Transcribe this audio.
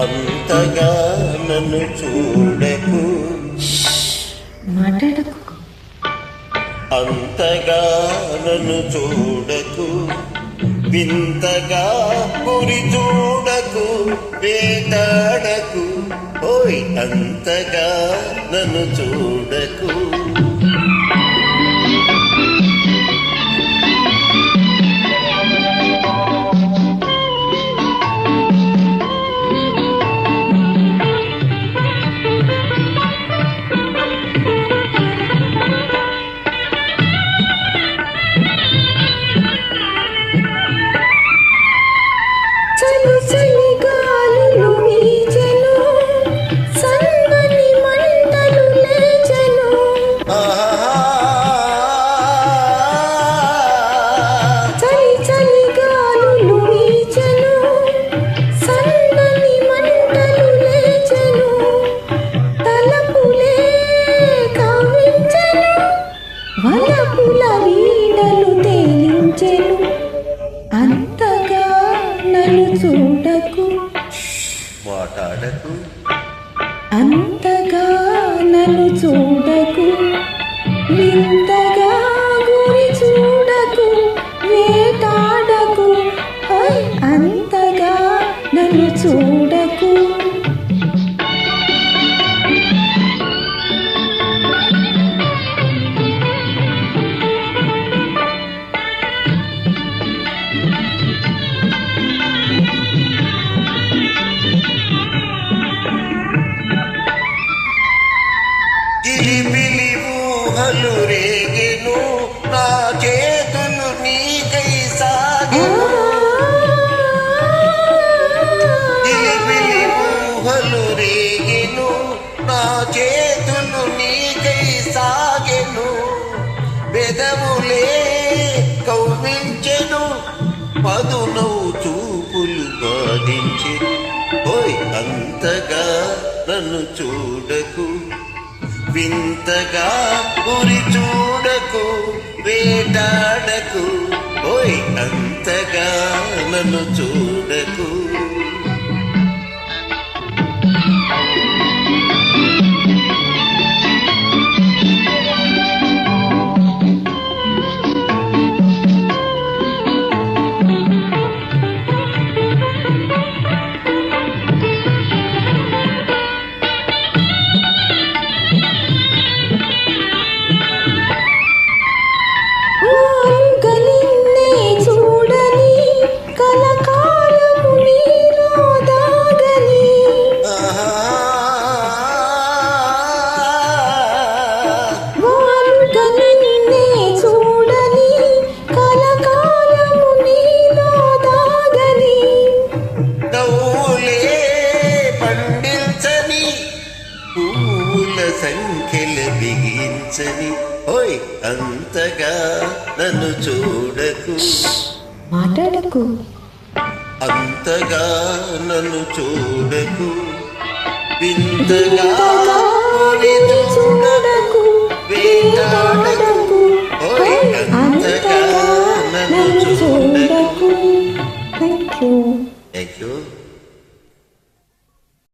అంతగా నన్ను చూడకు, మాట్లాడకు. అంతగా నన్ను చూడకు, వింతగా గురి చూడకు, వేటాడకు, ఓయ్ అంతగా నన్ను చూడకు. అంతగా నన్ను చూడకు, మాట్లాడకు, అంతగా నన్ను చూడకు, వింతగా గురి చూడకు, వేటాడకు, అంతగా నన్ను చూడకు. గిలిబిలి ఊహలు రేగెను, నా చేతులు నీకై సాగెను. గిలిబిలి ఊహలు రేగెను, నా చేతులు నీకై సాగెను. పెదవులే కౌమించెను, పదునవు చూపులు బాధించెను, ఓయ్ అంతగా నన్ను చూడకు, వింతగా గురి చూడకు, వేటాడకు, ఓయ్ అంతగా నన్ను చూడకు. సంఖ్యలు బిగించని, ఓయ్ అంతగా నన్ను చూడకు, మాట్లాడకు, అంతగా నన్ను చూడకు, వింతగా